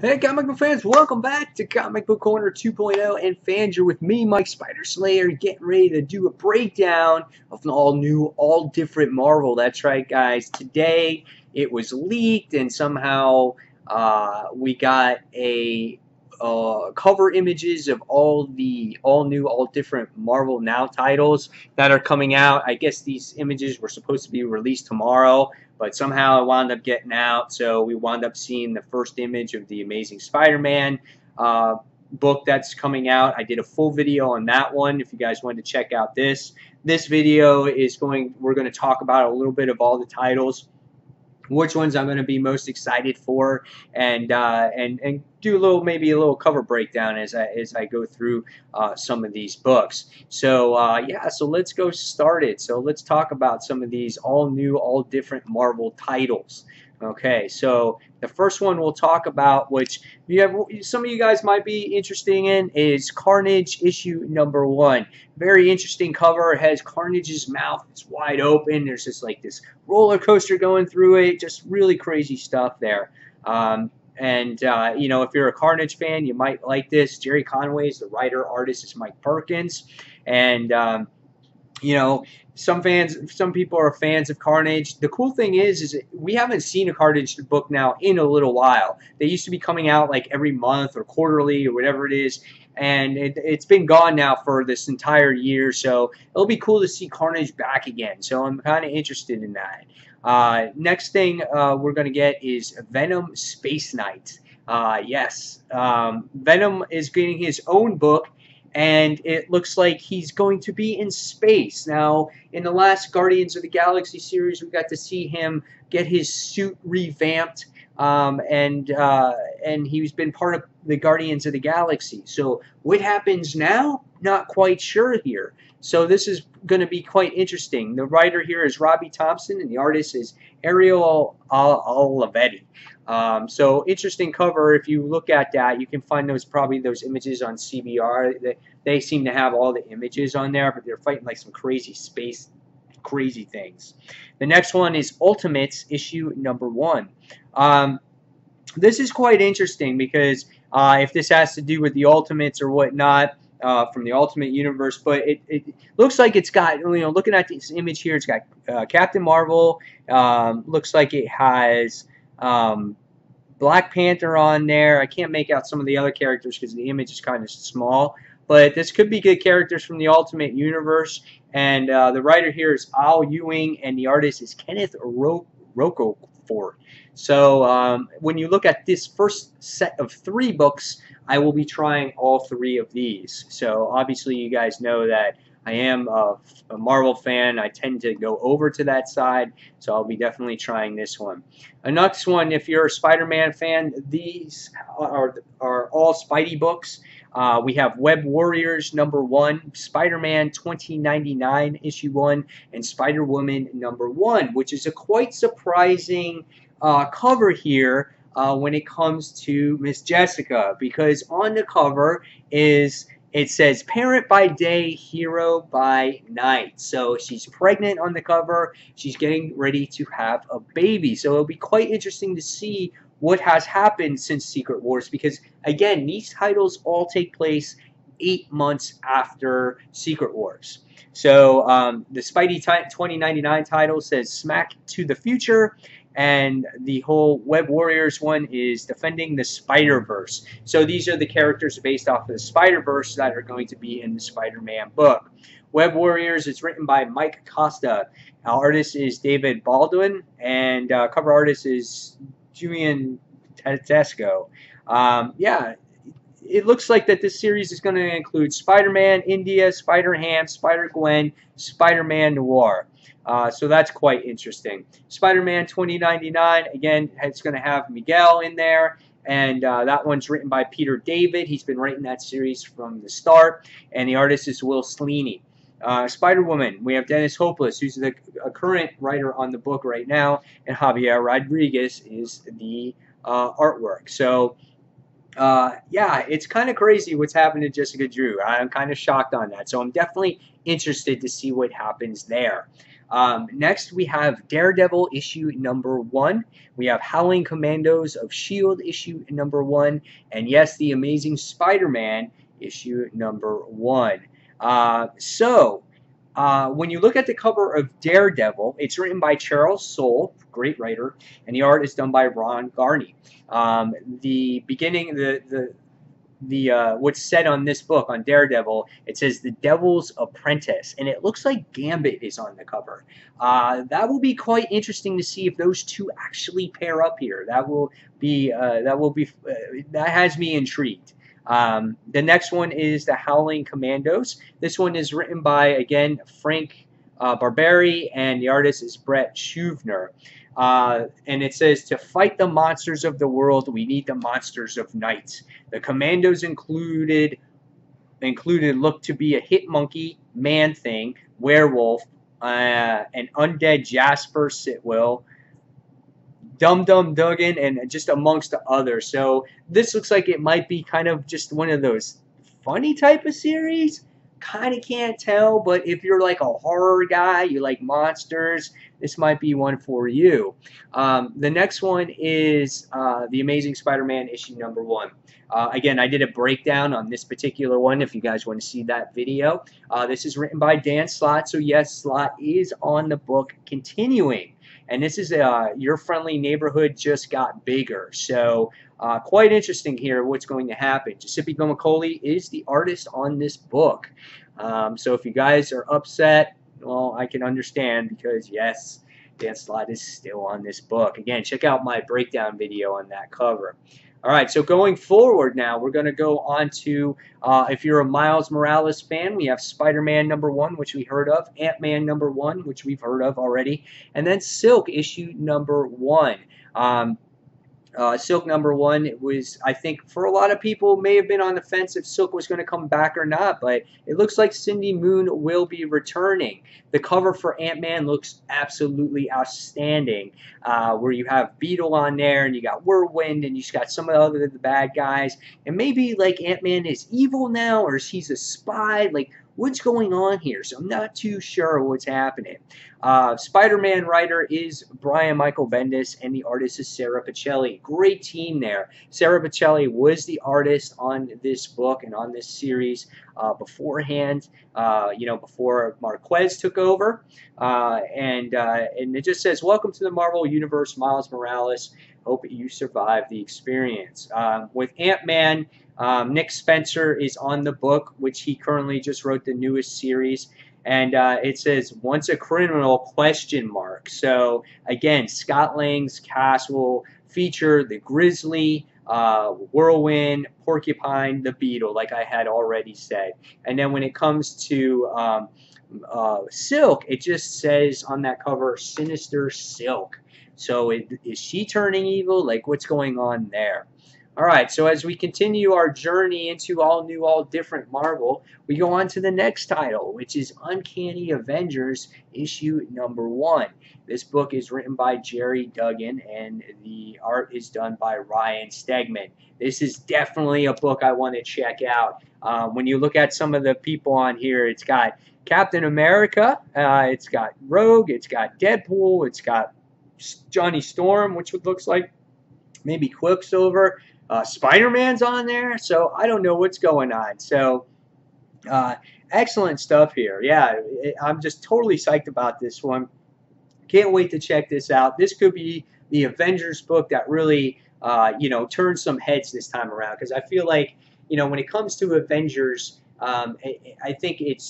Hey comic book fans, welcome back to Comic Book Corner 2.0 and fans, you're with me, Mike Spider Slayer, getting ready to do a breakdown of an all new, all different Marvel. That's right guys, today it was leaked and somehow we got a cover images of all new, all different Marvel Now titles that are coming out. I guess these images were supposed to be released tomorrow, but somehow it wound up getting out, so we wound up seeing the first image of the Amazing Spider-Man book that's coming out. I did a full video on that one if you guys wanted to check out this. This video we're going to talk about a little bit of all the titles, which ones I'm going to be most excited for, and do maybe a little cover breakdown as I go through some of these books. So yeah, so let's go started. So let's talk about some of these all new, all different Marvel titles. Okay, so the first one we'll talk about, which some of you guys might be interested in, is Carnage issue #1. Very interesting cover. It has Carnage's mouth. It's wide open. There's just like this roller coaster going through it. Just really crazy stuff there. You know, if you're a Carnage fan, you might like this. Jerry Conway is the writer. Artist is Mike Perkins. And you know, some people are fans of Carnage. The cool thing is we haven't seen a Carnage book now in a little while. They used to be coming out like every month or quarterly or whatever it is, and it's been gone now for this entire year. So it'll be cool to see Carnage back again. So I'm kind of interested in that. Next thing we're going to get is Venom Space Knight. Yes, Venom is getting his own book, and it looks like he's going to be in space. Now, in the last Guardians of the Galaxy series, we got to see him get his suit revamped, and he's been part of the Guardians of the Galaxy. So what happens now? Not quite sure here. So this is going to be quite interesting. The writer here is Robbie Thompson, and the artist is Ariel Olivetti. So interesting cover. If you look at that, you can find probably those images on CBR. They seem to have all the images on there, but they're fighting like some crazy space, crazy things. The next one is Ultimates issue #1. This is quite interesting because if this has to do with the Ultimates or whatnot, from the Ultimate Universe, but it looks like it's got, you know, looking at this image here, it's got Captain Marvel. Looks like it has Black Panther on there. I can't make out some of the other characters because the image is kind of small, but this could be good characters from the Ultimate Universe. And the writer here is Al Ewing, and the artist is Kenneth Rocafort. So when you look at this first set of 3 books, I will be trying all 3 of these. So obviously you guys know that I am a Marvel fan. I tend to go over to that side, so I'll be definitely trying this one. The next one, if you're a Spider-Man fan, these are all Spidey books. We have Web Warriors #1, Spider-Man 2099 issue 1, and Spider-Woman #1, which is a quite surprising cover here when it comes to Miss Jessica, because on the cover it says parent by day, hero by night. So she's pregnant on the cover. She's getting ready to have a baby. So it'll be quite interesting to see what has happened since Secret Wars, because again, these titles all take place 8 months after Secret Wars. So the Spidey 2099 title says Smack to the Future, and the whole Web Warriors one is Defending the Spider-Verse. So these are the characters based off of the Spider-Verse that are going to be in the Spider-Man book. Web Warriors is written by Mike Costa. Our artist is David Baldwin, and cover artist is Julian Tedesco. Yeah, it looks like that this series is going to include Spider-Man, India, Spider-Ham, Spider-Gwen, Spider-Man Noir. So that's quite interesting. Spider-Man 2099, again, it's going to have Miguel in there, and that one's written by Peter David. He's been writing that series from the start, and the artist is Will Sleaney. Spider-Woman, we have Dennis Hopeless, who's a current writer on the book right now, and Javier Rodriguez is the artwork. So yeah, it's kind of crazy what's happened to Jessica Drew. I'm kind of shocked on that, so I'm definitely interested to see what happens there. Next, we have Daredevil issue number 1. We have Howling Commandos of S.H.I.E.L.D. issue number 1. And yes, the Amazing Spider-Man issue number 1. When you look at the cover of Daredevil, it's written by Charles Soule, great writer, and the art is done by Ron Garney. The beginning, what's said on this book on Daredevil, it says the Devil's Apprentice, and it looks like Gambit is on the cover. That will be quite interesting to see if those two actually pair up here. That has me intrigued. The next one is the Howling Commandos. This one is written by, again, Frank Barberi, and the artist is Brett Schuvner. And it says, to fight the monsters of the world, we need the monsters of night. The commandos included look to be a hit monkey, man-thing, werewolf, an undead Jasper Sitwell, Dum-Dum Dugan, and just amongst the others. So this looks like it might be kind of just one of those funny type of series. Kind of can't tell, but if you're like a horror guy, you like monsters, this might be one for you. The next one is The Amazing Spider-Man issue number 1. Again, I did a breakdown on this particular one if you guys want to see that video. This is written by Dan Slott, so yes, Slott is on the book continuing. And this is Your Friendly Neighborhood Just Got Bigger. So quite interesting here what's going to happen. Giuseppe Gomicoli is the artist on this book. So if you guys are upset, well, I can understand because, yes, Dan Slott is still on this book. Again, check out my breakdown video on that cover. All right, so going forward now, we're going to go on to, if you're a Miles Morales fan, we have Spider-Man number 1, which we heard of, Ant-Man number 1, which we've heard of already, and then Silk issue number 1. Silk number 1, it was, I think, for a lot of people, may have been on the fence if Silk was going to come back or not, but it looks like Cindy Moon will be returning. The cover for Ant-Man looks absolutely outstanding, where you have Beetle on there, and you got Whirlwind, and you just got some of the other bad guys, and maybe, like, Ant-Man is evil now, or he's a spy, like, what's going on here? So I'm not too sure what's happening. Spider-Man writer is Brian Michael Bendis, and the artist is Sarah Pichelli. Great team there. Sarah Pichelli was the artist on this book and on this series beforehand, before Marquez took over. And it just says, welcome to the Marvel Universe, Miles Morales. Hope you survive the experience. With Ant-Man, Nick Spencer is on the book, which he currently just wrote the newest series. And it says, once a criminal, ? So, again, Scott Lang's cast will feature the Grizzly, Whirlwind, Porcupine, the Beetle, like I had already said. And then when it comes to Silk, it just says on that cover, Sinister Silk. So is she turning evil? Like, what's going on there? All right, so as we continue our journey into all new, all different Marvel, we go on to the next title, which is Uncanny Avengers issue number 1. This book is written by Jerry Duggan, and the art is done by Ryan Stegman. This is definitely a book I want to check out. When you look at some of the people on here, it's got Captain America, it's got Rogue, it's got Deadpool, it's got Johnny Storm, which looks like maybe Quicksilver. Spider-Man's on there, so I don't know what's going on. So, excellent stuff here. Yeah, I'm just totally psyched about this one. Can't wait to check this out. This could be the Avengers book that really, turns some heads this time around. Because I feel like, when it comes to Avengers, I think it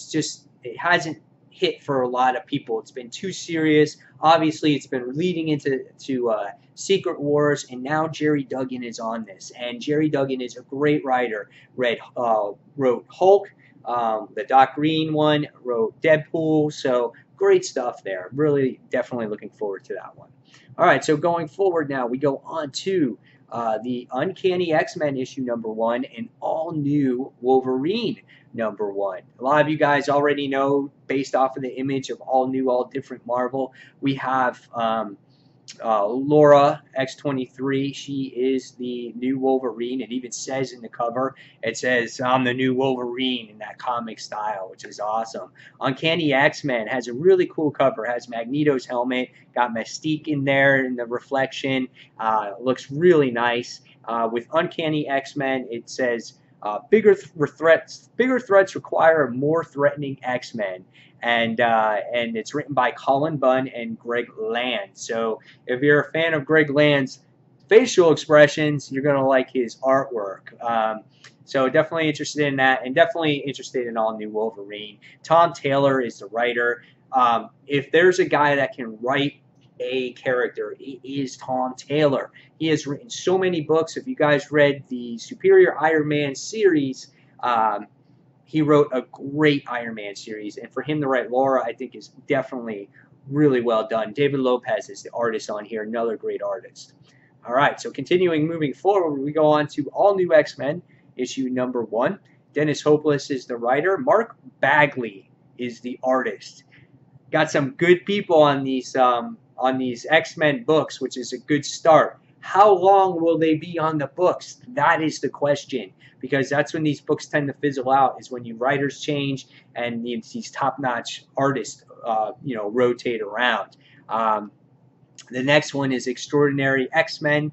hasn't hit for a lot of people. It's been too serious. Obviously, it's been leading into Secret Wars, and now Jerry Duggan is on this. And Jerry Duggan is a great writer. Wrote Hulk, the Doc Green one, wrote Deadpool, so great stuff there. Really, definitely looking forward to that one. All right, so going forward now, we go on to the Uncanny X-Men issue number 1 and all new Wolverine number 1. A lot of you guys already know, based off of the image of all new, all different Marvel, we have Laura X-23, she is the new Wolverine. It even says in the cover, it says, I'm the new Wolverine in that comic style, which is awesome. Uncanny X-Men has a really cool cover. It has Magneto's helmet, got Mystique in there in the reflection. Looks really nice. With Uncanny X-Men, it says, bigger threats require a more threatening X-Men. And it's written by Colin Bunn and Greg Land. So if you're a fan of Greg Land's facial expressions, you're going to like his artwork. So definitely interested in that, and definitely interested in all new Wolverine. Tom Taylor is the writer. If there's a guy that can write a character, it is Tom Taylor. He has written so many books. If you guys read the Superior Iron Man series, he wrote a great Iron Man series, and for him to write Laura, I think is definitely really well done. David Lopez is the artist on here, another great artist. All right, so moving forward, we go on to All New X-Men, issue number 1. Dennis Hopeless is the writer. Mark Bagley is the artist. Got some good people on these X-Men books, which is a good start. How long will they be on the books? That is the question, because that's when these books tend to fizzle out, is when you writers change and these top-notch artists rotate around. The next one is Extraordinary X-Men,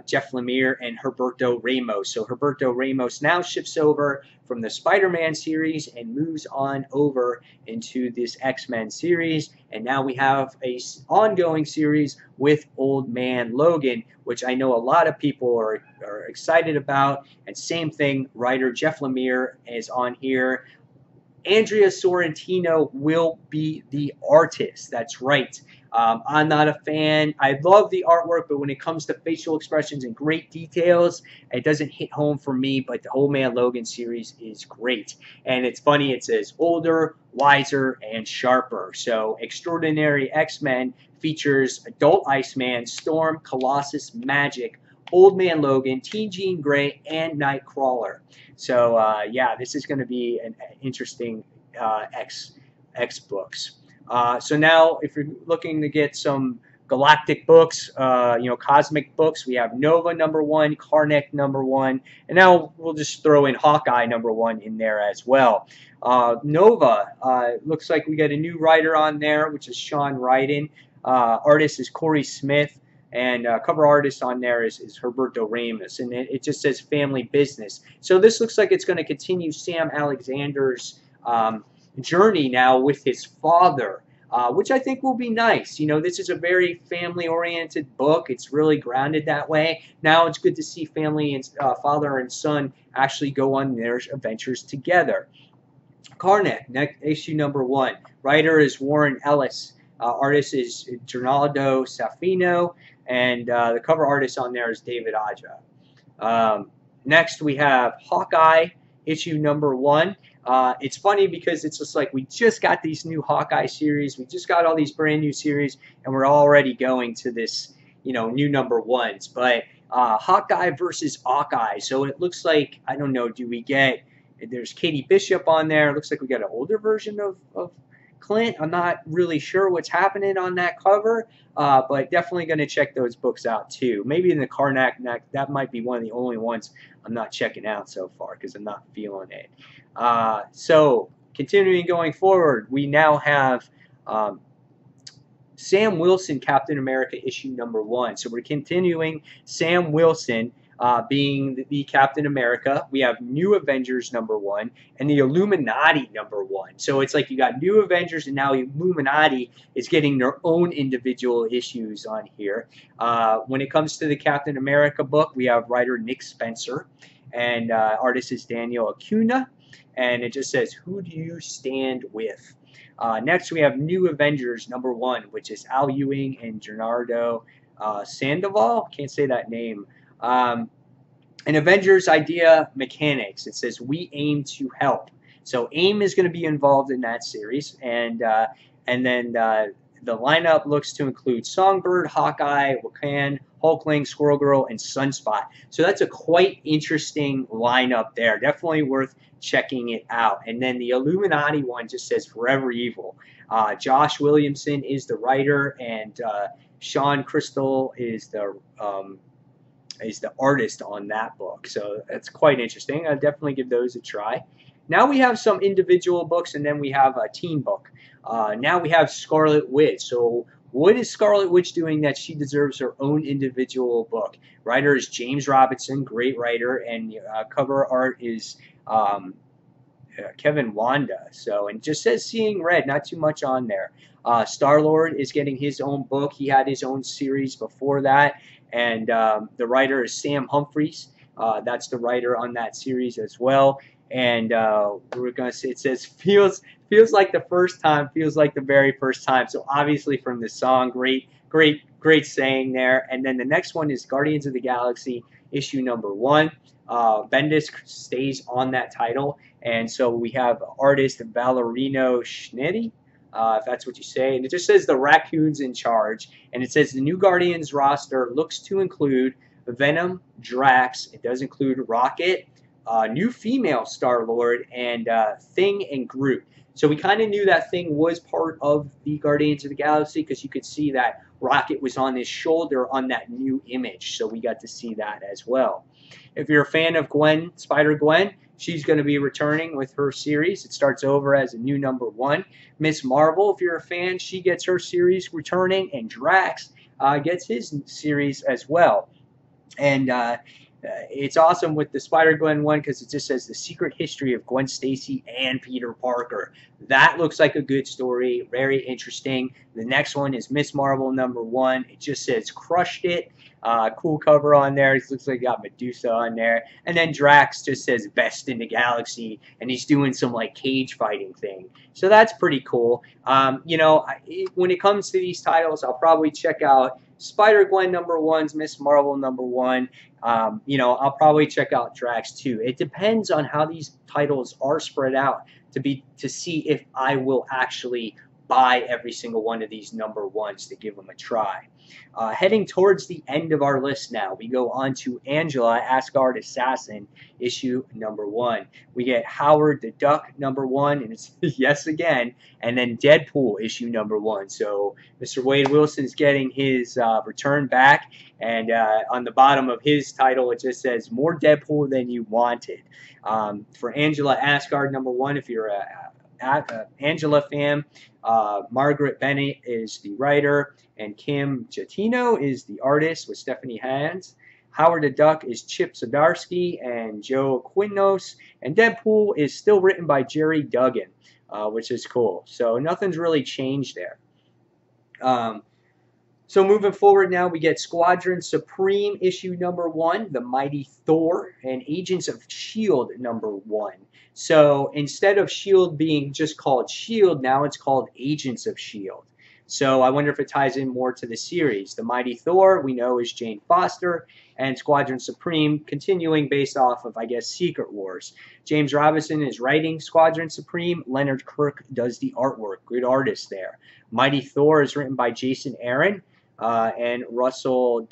Jeff Lemire and Humberto Ramos. So Humberto Ramos now shifts over from the SpiderMan series and moves on over into this X-Men series. And now we have a ongoing series with Old Man Logan, which I know a lot of people are excited about. And same thing, writer Jeff Lemire is on here. Andrea Sorrentino will be the artist. That's right. I'm not a fan. I love the artwork, but when it comes to facial expressions and great details, it doesn't hit home for me. But the Old Man Logan series is great. And it's funny, it says older, wiser, and sharper. So Extraordinary X-Men features Adult Iceman, Storm, Colossus, Magic, Old Man Logan, Teen Jean Grey, and Nightcrawler. So yeah, this is going to be an interesting X books. So now, if you're looking to get some galactic books, cosmic books, we have Nova #1, Karnak #1, and now we'll just throw in Hawkeye #1 in there as well. Nova, looks like we got a new writer on there, which is Sean Ryden. Artist is Corey Smith. And cover artist on there is Humberto Ramos, and it just says family business. So this looks like it's going to continue Sam Alexander's journey now with his father, which I think will be nice. You know, this is a very family-oriented book. It's really grounded that way. Now it's good to see family and father and son actually go on their adventures together. Karnak, issue #1. Writer is Warren Ellis. Artist is Gernaldo Safino. And the cover artist on there is David Aja. Next, we have Hawkeye, issue #1. It's funny because it's just like we just got these new Hawkeye series. We just got all these brand new series, and we're already going to this, new #1s. But Hawkeye versus Hawkeye. So it looks like, I don't know, there's Katie Bishop on there. It looks like we got an older version of Clint. I'm not really sure what's happening on that cover, but definitely going to check those books out too. Maybe in the Karnak, that might be one of the only ones I'm not checking out so far because I'm not feeling it. So continuing going forward, we now have Sam Wilson, Captain America, issue #1. So we're continuing Sam Wilson being the Captain America. We have New Avengers #1 and the Illuminati #1. So it's like you got New Avengers and now Illuminati is getting their own individual issues on here. When it comes to the Captain America book, we have writer Nick Spencer and artist is Daniel Acuna. And it just says, who do you stand with? Next, we have New Avengers #1, which is Al Ewing and Gennaro Sandoval. Can't say that name. An Avengers idea mechanics. It says we aim to help. So AIM is going to be involved in that series, and then the lineup looks to include Songbird, Hawkeye, Wakan, Hulkling, Squirrel Girl, and Sunspot. So that's a quite interesting lineup there. Definitely worth checking it out. And then the Illuminati one just says Forever Evil. Josh Williamson is the writer, and Sean Crystal is the artist on that book. So that's quite interesting. I'll definitely give those a try. Now we have some individual books, and then we have a team book. Now we have Scarlet Witch. So what is Scarlet Witch doing that she deserves her own individual book? Writer is James Robinson, great writer, and cover art is Kevin Wanda. So, and it just says Seeing Red, not too much on there. Star-Lord is getting his own book. He had his own series before that, and the writer is Sam Humphries. That's the writer on that series as well. And we're gonna say, it says feels like the first time, feels like the very first time. So obviously from the song, great saying there. And then the next one is Guardians of the Galaxy issue #1. Bendis stays on that title, and so we have artist Valerino Schnetti, if that's what you say, and it just says the Raccoon's in charge, and it says the new Guardians roster looks to include Venom, Drax, it does include Rocket, new female Star-Lord, and Thing and Groot. So we kind of knew that Thing was part of the Guardians of the Galaxy because you could see that Rocket was on his shoulder on that new image, so we got to see that as well. If you're a fan of Gwen, Spider-Gwen, she's going to be returning with her series. It starts over as a new #1. Miss Marvel, if you're a fan, she gets her series returning, and Drax gets his series as well. And it's awesome with the Spider-Gwen one because it just says the secret history of Gwen Stacy and Peter Parker. That looks like a good story, very interesting. The next one is Miss Marvel #1. It just says crushed it. Cool cover on there. It looks like it got Medusa on there. And then Drax just says best in the galaxy, and he's doing some like cage fighting thing. So that's pretty cool. You know, when it comes to these titles, I'll probably check out Spider-Gwen #1's, Miss Marvel #1. You know, I'll probably check out Drax too. It depends on how these titles are spread out to see if I will actually buy every single one of these #1s to give them a try. Heading towards the end of our list now, we go on to Angela, Asgard Assassin, issue #1. We get Howard the Duck #1, and it's yes again, and then Deadpool issue #1. So Mr. Wade Wilson's getting his return back, and on the bottom of his title it just says more Deadpool than you wanted. For Angela Asgard #1, if you're a Angela fan, Margaret Bennett is the writer, and Kim Jatino is the artist with Stephanie Hans. Howard the Duck is Chip Zdarsky and Joe Quinnos, and Deadpool is still written by Jerry Duggan, which is cool. So nothing's really changed there. So moving forward now, we get Squadron Supreme issue #1, The Mighty Thor, and Agents of S.H.I.E.L.D. #1. So instead of S.H.I.E.L.D. being just called S.H.I.E.L.D., now it's called Agents of S.H.I.E.L.D. So I wonder if it ties in more to the series. The Mighty Thor, we know, is Jane Foster, and Squadron Supreme, continuing based off of, I guess, Secret Wars. James Robinson is writing Squadron Supreme. Leonard Kirk does the artwork. Good artist there. Mighty Thor is written by Jason Aaron, and Russell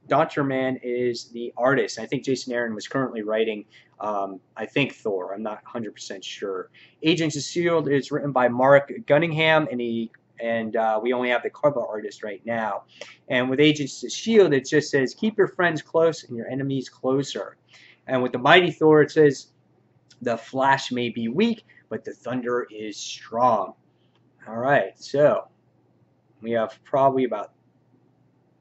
Donterman is the artist. I think Jason Aaron was currently writing, I think, Thor. I'm not 100% sure. Agents of S.H.I.E.L.D. is written by Mark Gunningham, and we only have the cover artist right now. And with Agents of S.H.I.E.L.D., it just says, keep your friends close and your enemies closer. And with the Mighty Thor, it says, the Flash may be weak, but the thunder is strong. All right, so we have probably about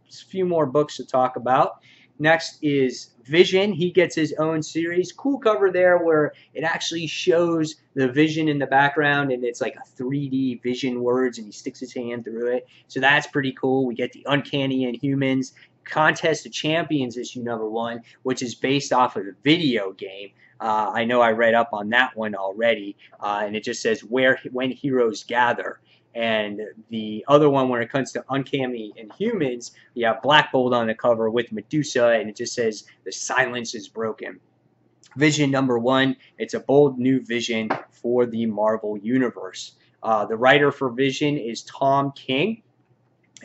a few more books to talk about. Next is Vision. He gets his own series. Cool cover there where it actually shows the Vision in the background, and it's like a 3D Vision words, and he sticks his hand through it. So that's pretty cool. We get the Uncanny Inhumans Contest of Champions issue #1, which is based off of the video game. I know I read up on that one already, and it just says when heroes gather. And the other one, when it comes to Uncanny Inhumans, you have Black Bolt on the cover with Medusa, and it just says the silence is broken. Vision #1, it's a bold new vision for the Marvel Universe. The writer for Vision is Tom King,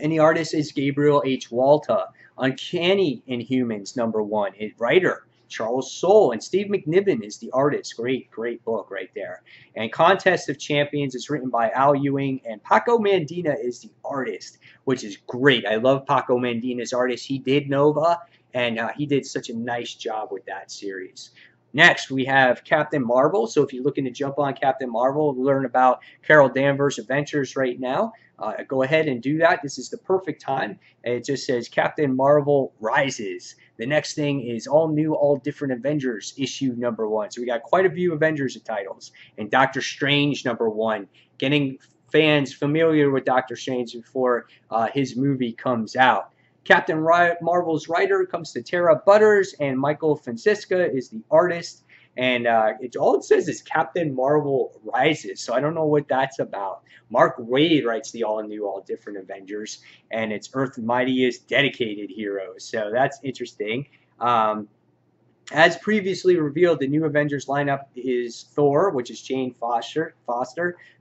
and the artist is Gabriel H. Walta. Uncanny Inhumans #1, writer Charles Soule, and Steve McNiven is the artist. Great book right there. And Contest of Champions is written by Al Ewing, and Paco Mandina is the artist, which is great. I love Paco Mandina's artist. He did Nova, and he did such a nice job with that series. Next, we have Captain Marvel. So if you're looking to jump on Captain Marvel, learn about Carol Danvers' Adventures right now, go ahead and do that. This is the perfect time. It just says Captain Marvel Rises. The next thing is All New, All Different Avengers, issue #1. So we got quite a few Avengers titles. And Doctor Strange #1, getting fans familiar with Doctor Strange before his movie comes out. Captain Marvel's writer comes to Tara Butters, and Michael Francisca is the artist. And all it says is Captain Marvel Rises, so I don't know what that's about. Mark Waid writes the All New, All Different Avengers, and it's Earth's Mightiest Dedicated Heroes, so that's interesting. As previously revealed, the new Avengers lineup is Thor, which is Jane Foster,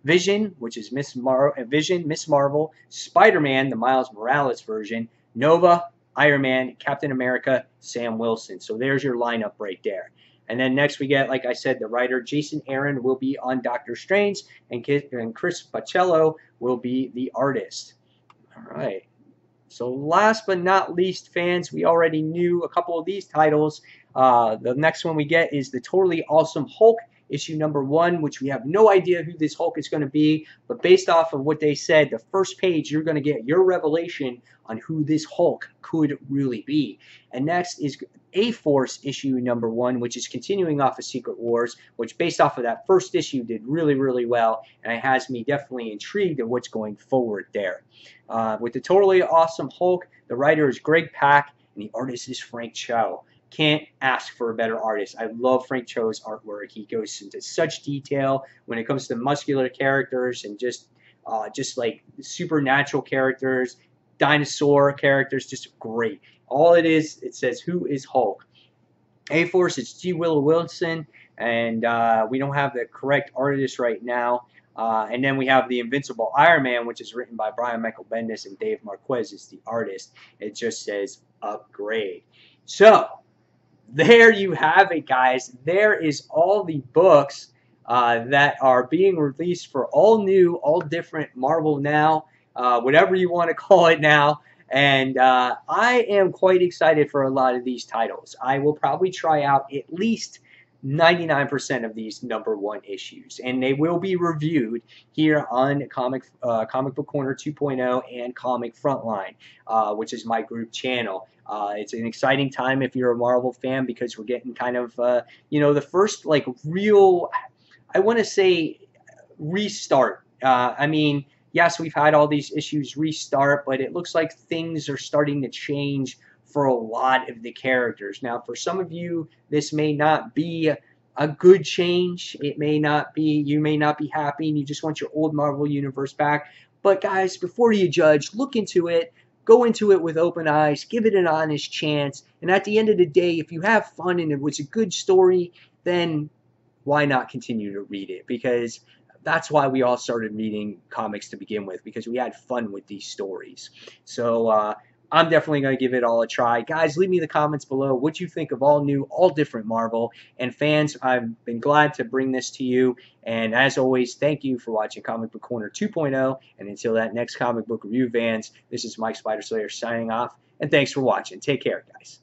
Vision, which is Miss Marvel, Spider-Man, the Miles Morales version, Nova, Iron Man, Captain America, Sam Wilson. So there's your lineup right there. And then next we get, like I said, the writer Jason Aaron will be on Doctor Strange, and Chris Pacello will be the artist. All right. So last but not least, fans, we already knew a couple of these titles. The next one we get is the Totally Awesome Hulk, issue #1, which we have no idea who this Hulk is going to be, but based off of what they said, the first page, you're going to get your revelation on who this Hulk could really be. And next is A-Force issue #1, which is continuing off of Secret Wars, which based off of that first issue did really well, and it has me definitely intrigued at what's going forward there. With the Totally Awesome Hulk, the writer is Greg Pak, and the artist is Frank Cho. Can't ask for a better artist. I love Frank Cho's artwork. He goes into such detail when it comes to muscular characters and just like supernatural characters, dinosaur characters, just great. All it is, it says, who is Hulk? A-Force, it's G. Willow Wilson, and we don't have the correct artist right now. And then we have the Invincible Iron Man, which is written by Brian Michael Bendis, and Dave Marquez is the artist. It just says upgrade. So there you have it, guys. There is all the books that are being released for All New, All Different Marvel Now, whatever you want to call it now. And I am quite excited for a lot of these titles. I will probably try out at least 99% of these #1 issues, and they will be reviewed here on Comic Book Corner 2.0 and Comic Frontline, which is my group channel. It's an exciting time if you're a Marvel fan, because we're getting kind of the first like real, I want to say, restart. I mean, yes, we've had all these issues restart, but it looks like things are starting to change for a lot of the characters. Now, for some of you, this may not be a good change. It may not be, you may not be happy and you just want your old Marvel Universe back. But guys, before you judge, look into it. Go into it with open eyes. Give it an honest chance. And at the end of the day, if you have fun and it was a good story, then why not continue to read it? Because that's why we all started reading comics to begin with, because we had fun with these stories. So I'm definitely going to give it all a try. Guys, leave me the comments below what you think of All New, All Different Marvel. And fans, I've been glad to bring this to you. And as always, thank you for watching Comic Book Corner 2.0. And until that next comic book review, fans, this is Mike Spider Slayer signing off. And thanks for watching. Take care, guys.